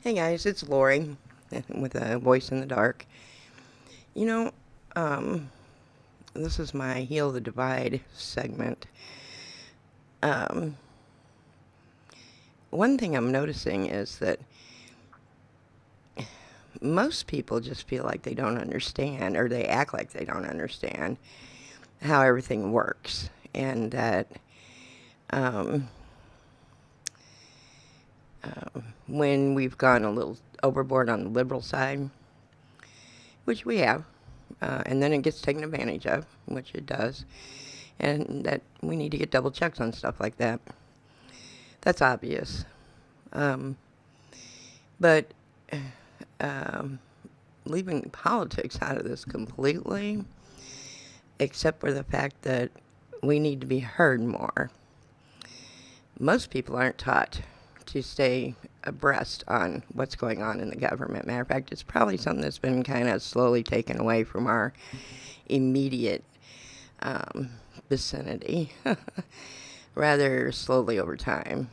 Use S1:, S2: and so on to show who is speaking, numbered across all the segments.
S1: Hey guys, it's Lori with a voice in the dark. You know, um, this is my Heal the Divide segment. Um, One thing I'm noticing is that most people just feel like they don't understand, or they act like they don't understand how everything works, and that um, when we've gone a little overboard on the liberal side, which we have, and then it gets taken advantage of, which it does, and that we need to get double checks on stuff like that. That's obvious. Um, but um, leaving politics out of this completely, except for the fact that we need to be heard more. Most people aren't taught to stay abreast on what's going on in the government. Matter of fact, it's probably something that's been kind of slowly taken away from our immediate um, vicinity, rather slowly over time.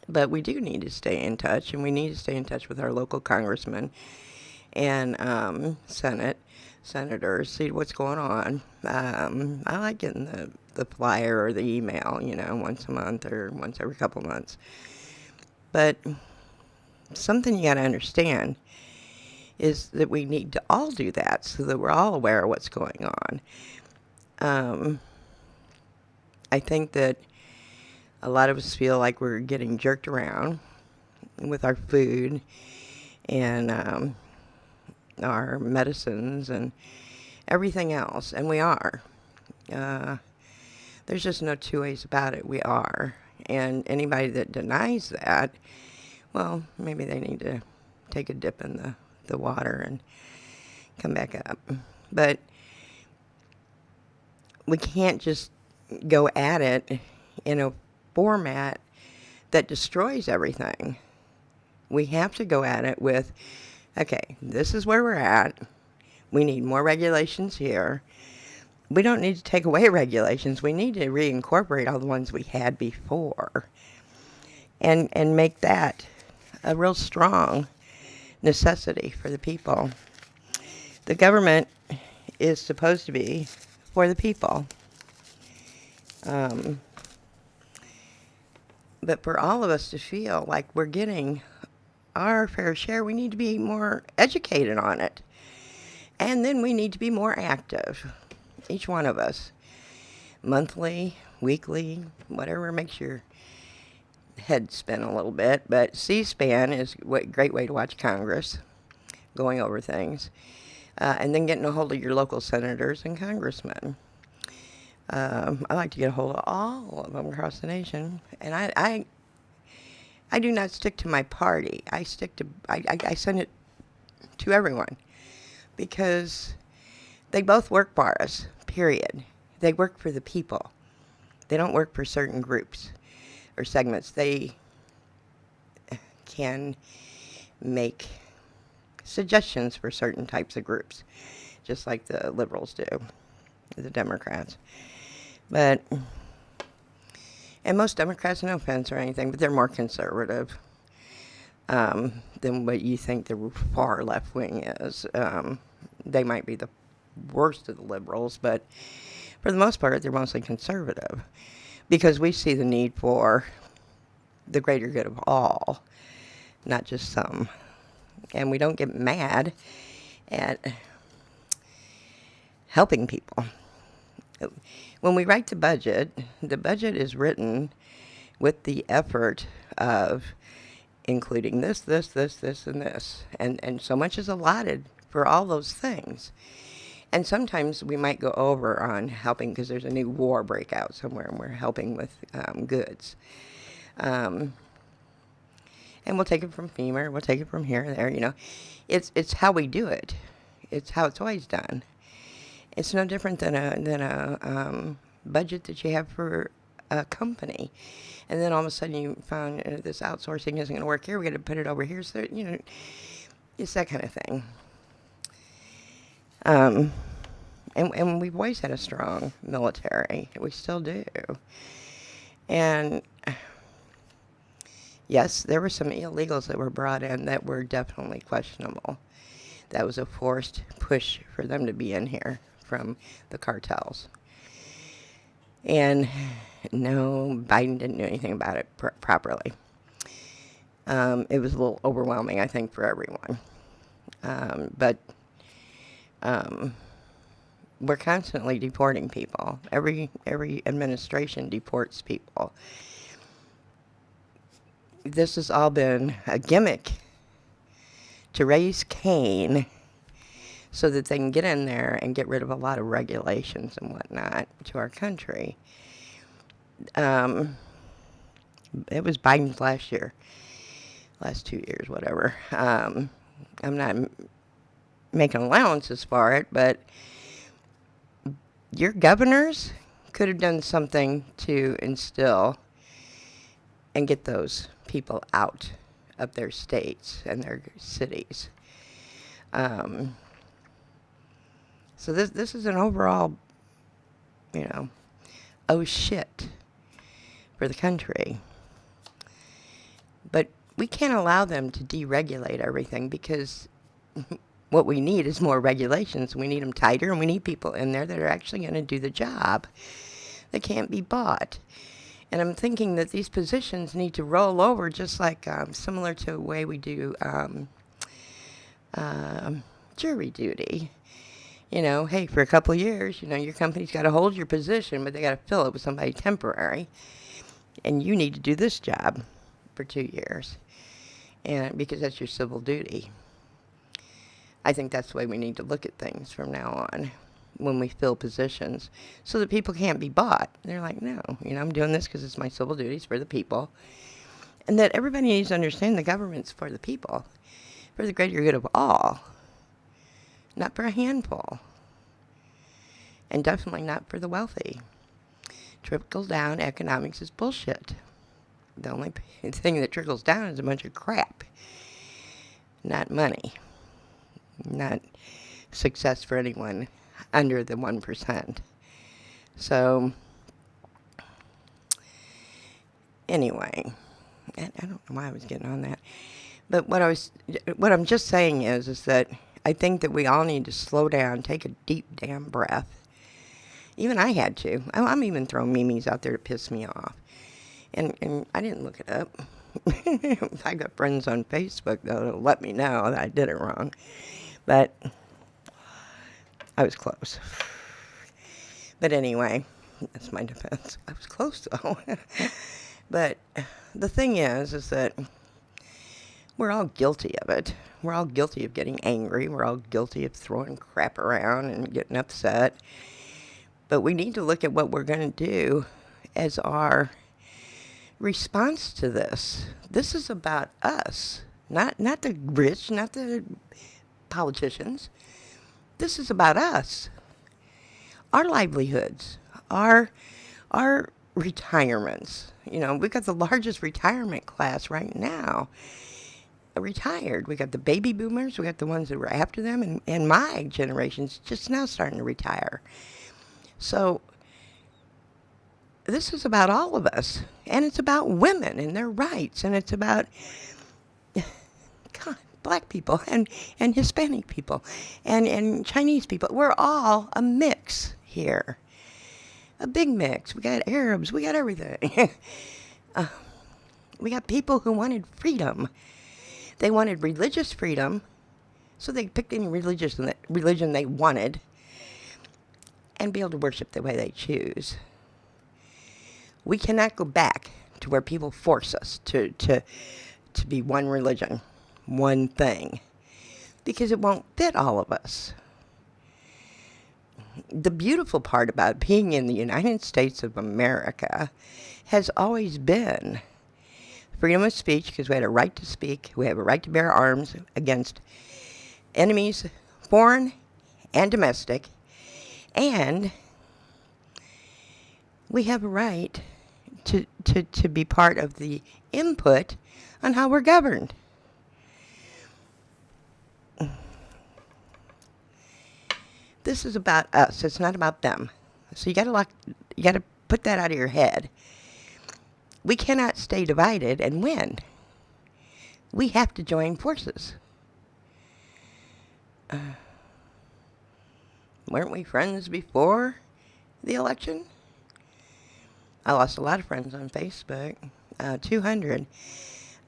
S1: But we do need to stay in touch, and we need to stay in touch with our local congressmen and senators, see what's going on. I like getting the flyer or the email, once a month or once every couple months. But something you got to understand is that we need to all do that so that we're all aware of what's going on. Um, I think that a lot of us feel like we're getting jerked around with our food and our medicines and everything else, and we are. Uh, there's just no two ways about it. We are. And anybody that denies that, well, maybe they need to take a dip in the water and come back up. But we can't just go at it in a format that destroys everything. We have to go at it with, okay, this is where we're at. We need more regulations here. We don't need to take away regulations. We need to reincorporate all the ones we had before and make that a real strong necessity for the people. The government is supposed to be for the people. Um, but for all of us to feel like we're getting our fair share, we need to be more educated on it. And then we need to be more active, each one of us, monthly, weekly, whatever makes your head spin a little bit. But C-SPAN is a great way to watch Congress going over things. And then getting a hold of your local senators and congressmen. I like to get a hold of all of them across the nation. And I do not stick to my party. I send it to everyone because they both work for us, period. They work for the people. They don't work for certain groups or segments. They can make suggestions for certain types of groups, just like the liberals do, the Democrats. But, and most Democrats, no offense or anything, but they're more conservative than what you think the far left wing is. They might be the worst of the liberals, but for the most part, they're mostly conservative because we see the need for the greater good of all, not just some. And we don't get mad at helping people. When we write the budget is written with the effort of including this, and this. And so much is allotted for all those things. And sometimes we might go over on helping because there's a new war breakout somewhere and we're helping with goods. And we'll take it from FEMA, we'll take it from here and there, It's how we do it. It's how it's always done. It's no different than a budget that you have for a company. And then all of a sudden you found this outsourcing isn't going to work here. We're going to put it over here. So, it's that kind of thing. And we've always had a strong military. We still do. And Yes, there were some illegals that were brought in that were definitely questionable. That was a forced push for them to be in here from the cartels. And no, Biden didn't do anything about it properly. It was a little overwhelming, I think, for everyone. But we're constantly deporting people. Every administration deports people. This has all been a gimmick to raise Cain so that they can get in there and get rid of a lot of regulations and whatnot to our country. It was Biden's last 2 years, whatever. I'm not making allowances for it, but your governors could have done something to instill and get those people out of their states and their cities. So this is an overall, oh shit for the country. But we can't allow them to deregulate everything because what we need is more regulations. We need them tighter, and we need people in there that are actually going to do the job. They can't be bought. And I'm thinking that these positions need to roll over just like similar to the way we do jury duty. Hey, for a couple of years, your company's got to hold your position, but they got to fill it with somebody temporary. And you need to do this job for 2 years. And because that's your civil duty. I think that's the way we need to look at things from now on when we fill positions so that people can't be bought. They're like, no, I'm doing this because it's my civil duties for the people. And that everybody needs to understand the government's for the people, for the greater good of all, not for a handful, and definitely not for the wealthy. Trickle down economics is bullshit. The only thing that trickles down is a bunch of crap, not money, not success for anyone under the 1%. So, anyway, I don't know why I was getting on that. But what I'm just saying is that I think that we all need to slow down, take a deep damn breath. Even I had to. I'm even throwing memes out there to piss me off. And I didn't look it up. I got friends on Facebook that'll let me know that I did it wrong. But I was close. But anyway, that's my defense. I was close though. But the thing is that we're all guilty of it. We're all guilty of getting angry. We're all guilty of throwing crap around and getting upset. But we need to look at what we're going to do as our response to this. This is about us, not the rich, not the politicians. This is about us, our livelihoods, our retirements. We've got the largest retirement class right now. Retired. We got the baby boomers. We got the ones that were after them, and my generation's just now starting to retire. So this is about all of us, and it's about women and their rights, and it's about black people and Hispanic people and Chinese people. We're all a mix here, a big mix. We got Arabs, we got everything. We got people who wanted freedom. They wanted religious freedom, so they picked any religion they wanted and be able to worship the way they choose. We cannot go back to where people force us to be one religion, one thing, because it won't fit all of us. The beautiful part about being in the United States of America has always been freedom of speech, because we had a right to speak. We have a right to bear arms against enemies, foreign and domestic. And we have a right to be part of the input on how we're governed. This is about us. It's not about them. So you gotta put that out of your head. We cannot stay divided and win. We have to join forces. Weren't we friends before the election? I lost a lot of friends on Facebook. 200.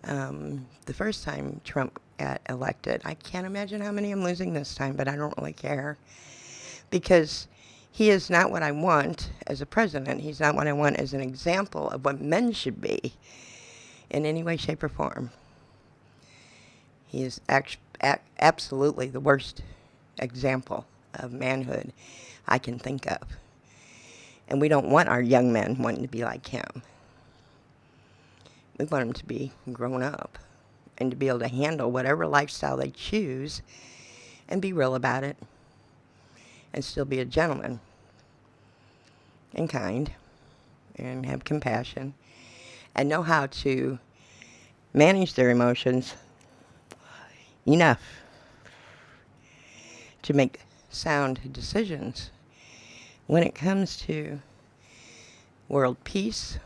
S1: The first time Trump got elected. I can't imagine how many I'm losing this time, but I don't really care. Because he is not what I want as a president. He's not what I want as an example of what men should be in any way, shape, or form. He is absolutely the worst example of manhood I can think of. And we don't want our young men wanting to be like him. We want them to be grown up and to be able to handle whatever lifestyle they choose and be real about it and still be a gentleman and kind and have compassion and know how to manage their emotions enough to make sound decisions when it comes to world peace,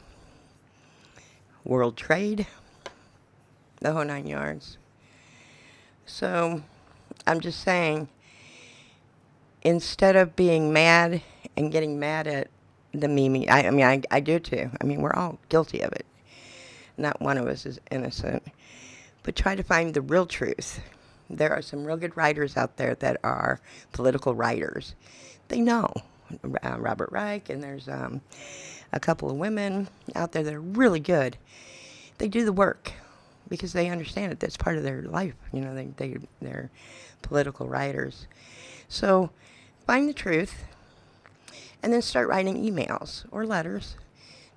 S1: world trade, the whole 9 yards. So I'm just saying, instead of being mad and getting mad at the meme, I do too. I mean, we're all guilty of it. Not one of us is innocent. But try to find the real truth. There are some real good writers out there that are political writers. They know. Robert Reich, and there's a couple of women out there that are really good. They do the work because they understand it. That's part of their life. You know, they're political writers. So find the truth and then start writing emails or letters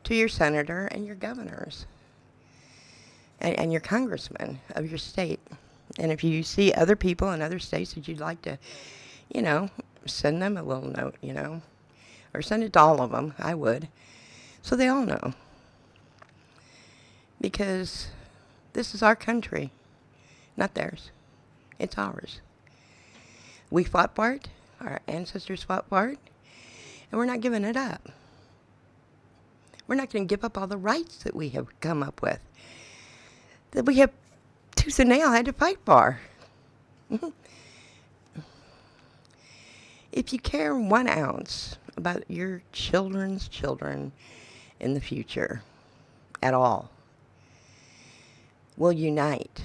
S1: to your senator and your governors and your congressmen of your state. And if you see other people in other states that you'd like to, send them a little note, or send it to all of them. I would. So they all know. Because this is our country, not theirs. It's ours. We fought for it. Our ancestors fought for it. And we're not giving it up. We're not going to give up all the rights that we have come up with, that we have tooth and nail had to fight for. If you care 1 ounce about your children's children in the future at all, we'll unite.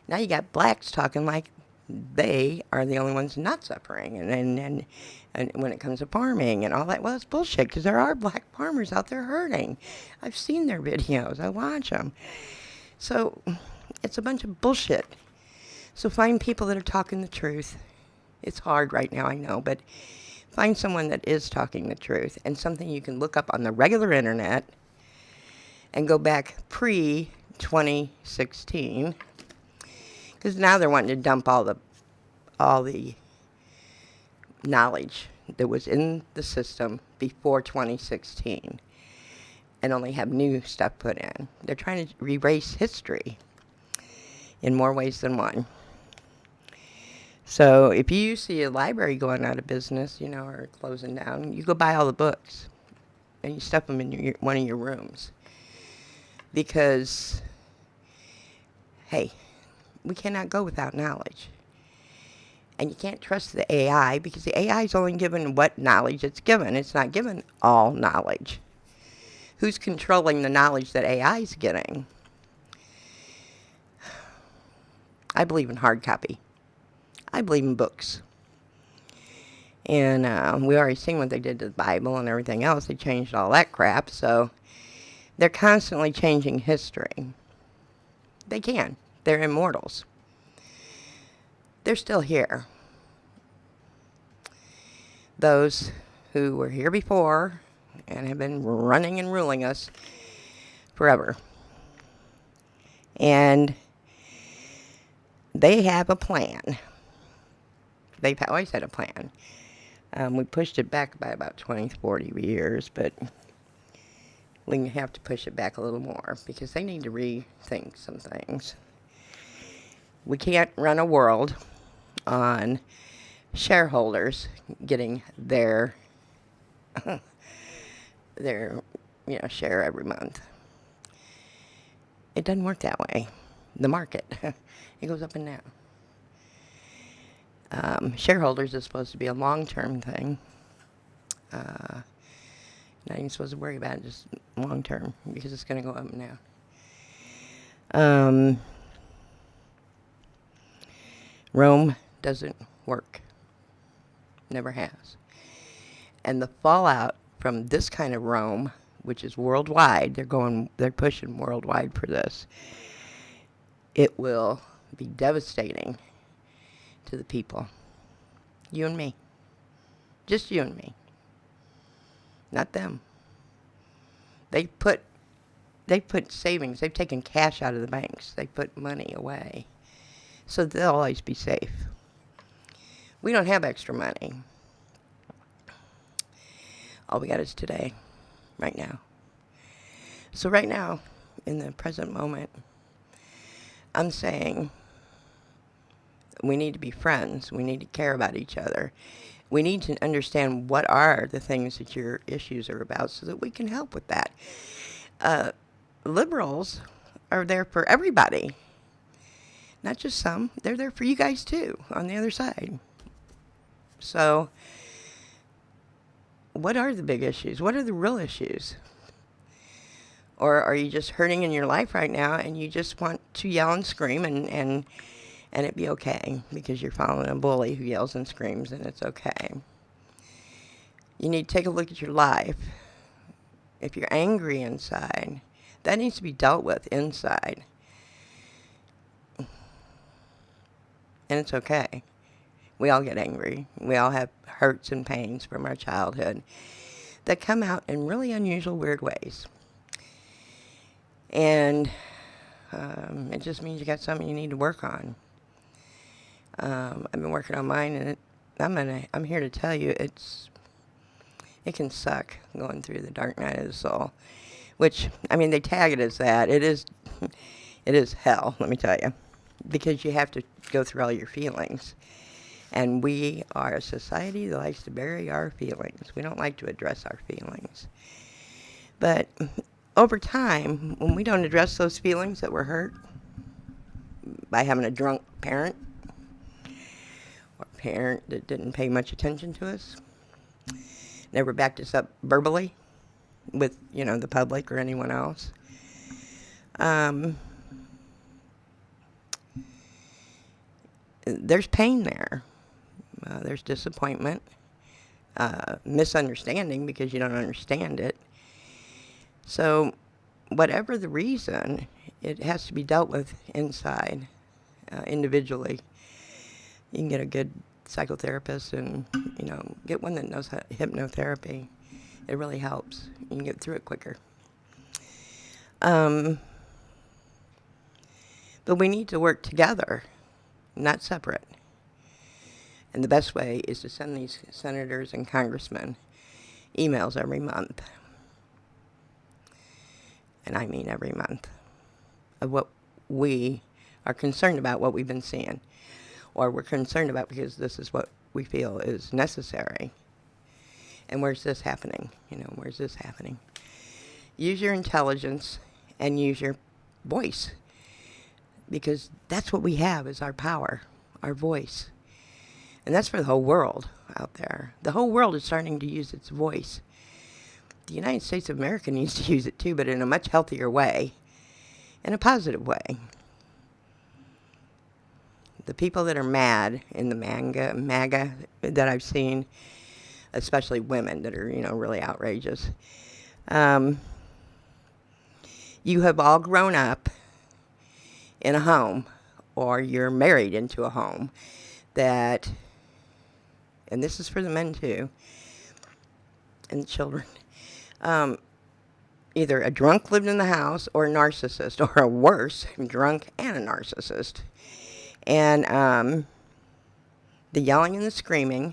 S1: Now you got blacks talking like they are the only ones not suffering, and when it comes to farming and all that, well, it's bullshit, because there are black farmers out there hurting. I've seen their videos. I watch them. So it's a bunch of bullshit. So find people that are talking the truth. It's hard right now, I know, but find someone that is talking the truth and something you can look up on the regular internet and go back pre-2016, because now they're wanting to dump all the knowledge that was in the system before 2016 and only have new stuff put in. They're trying to erase history in more ways than one. So if you see a library going out of business, or closing down, you go buy all the books and you stuff them in one of your rooms. Because, hey, we cannot go without knowledge. And you can't trust the AI, because the AI is only given what knowledge it's given. It's not given all knowledge. Who's controlling the knowledge that AI is getting? I believe in hard copy. I believe in books. And we already seen what they did to the Bible and everything else. They changed all that crap. So they're constantly changing history. They can. They're immortals. They're still here. Those who were here before and have been running and ruling us forever. And they have a plan. They've always had a plan. We pushed it back by about 20, 40 years, but we have to push it back a little more because they need to rethink some things. We can't run a world on shareholders getting their share every month. It doesn't work that way. the market. It goes up and down. Shareholders is supposed to be a long-term thing. Not even supposed to worry about it, just long-term, because it's going to go up and down. Rome doesn't work. Never has. And the fallout from this kind of Rome, which is worldwide, they're pushing worldwide for this, it will be devastating to the people. You and me. Just you and me. Not them. They put savings, they've taken cash out of the banks. They put money away. So they'll always be safe. We don't have extra money. All we got is today, right now. So right now, in the present moment, I'm saying we need to be friends. We need to care about each other. We need to understand what are the things that your issues are about so that we can help with that. Liberals are there for everybody. Not just some. They're there for you guys too, on the other side. So, what are the big issues? What are the real issues? Or are you just hurting in your life right now and you just want to yell and scream and it be okay because you're following a bully who yells and screams and it's okay? You need to take a look at your life. If you're angry inside, that needs to be dealt with inside. And it's okay. We all get angry. We all have hurts and pains from our childhood that come out in really unusual, weird ways. And it just means you got something you need to work on. I've been working on mine, and I'm here to tell you it can suck going through the dark night of the soul. Which, I mean, they tag it as that. It is hell, let me tell you, because you have to go through all your feelings. And we are a society that likes to bury our feelings. We don't like to address our feelings. But over time, when we don't address those feelings that were hurt by having a drunk parent or a parent that didn't pay much attention to us, never backed us up verbally with, the public or anyone else, there's pain there. There's disappointment, misunderstanding because you don't understand it. So whatever the reason, it has to be dealt with inside, individually. You can get a good psychotherapist and, get one that knows hypnotherapy. It really helps. You can get through it quicker. But we need to work together, not separate. And the best way is to send these senators and congressmen emails every month. And I mean every month. Of what we are concerned about, what we've been seeing. Or we're concerned about because this is what we feel is necessary. And where's this happening? Where's this happening? Use your intelligence and use your voice. Because that's what we have is our power, our voice. And that's for the whole world out there. The whole world is starting to use its voice. The United States of America needs to use it too, but in a much healthier way, in a positive way. The people that are mad in the MAGA that I've seen, especially women that are, really outrageous. You have all grown up in a home, or you're married into a home that, and this is for the men too, and the children, either a drunk lived in the house or a narcissist, or a worse, drunk and a narcissist. And the yelling and the screaming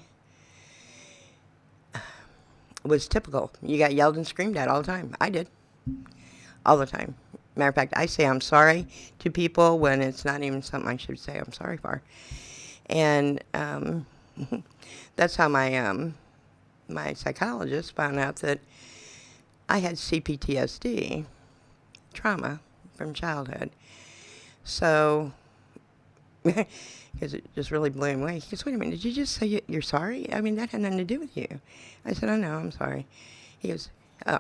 S1: was typical. You got yelled and screamed at all the time. I did. All the time. Matter of fact, I say I'm sorry to people when it's not even something I should say I'm sorry for. And that's how my psychologist found out that I had CPTSD, trauma from childhood. So, because it just really blew him away. He goes, wait a minute, did you just say you're sorry? I mean, that had nothing to do with you. I said, I know, I'm sorry. He goes, oh,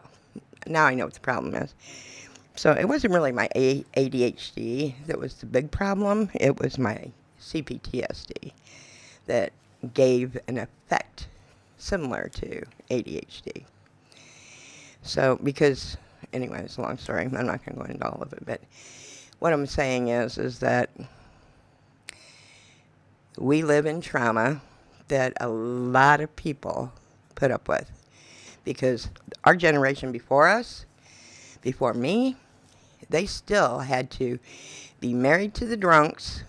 S1: now I know what the problem is. So it wasn't really my ADHD that was the big problem. It was my CPTSD that gave an effect similar to ADHD. So because, anyway, it's a long story. I'm not going to go into all of it. But what I'm saying is that we live in trauma that a lot of people put up with. Because our generation before us, before me, they still had to be married to the drunks,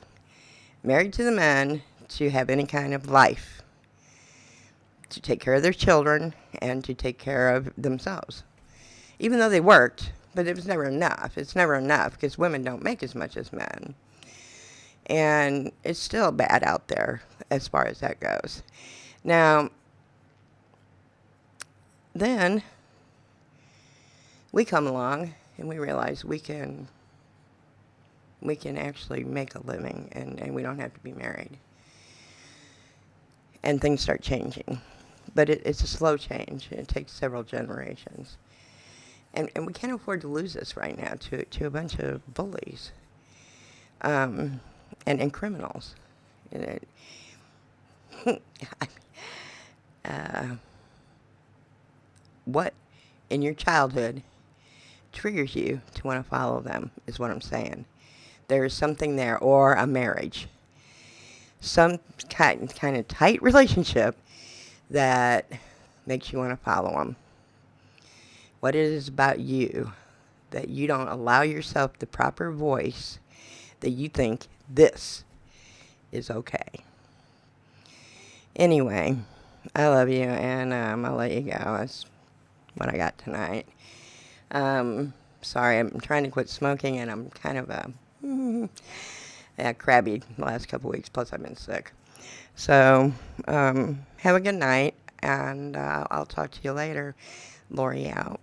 S1: married to the men, to have any kind of life, to take care of their children, and to take care of themselves. Even though they worked, but it was never enough. It's never enough because women don't make as much as men. And it's still bad out there as far as that goes. Now, then we come along and we realize we can actually make a living, and we don't have to be married. And things start changing. But it's a slow change. It takes several generations. And we can't afford to lose this right now to a bunch of bullies and criminals. What in your childhood triggers you to want to follow them is what I'm saying. There is something there, or a marriage. Some kind of tight relationship that makes you want to follow them. What it is about you that you don't allow yourself the proper voice that you think this is okay. Anyway, I love you, and I'll let you go. That's what I got tonight. Sorry, I'm trying to quit smoking, and I'm kind of crabby the last couple weeks, plus I've been sick. So, have a good night, and I'll talk to you later. Lori out.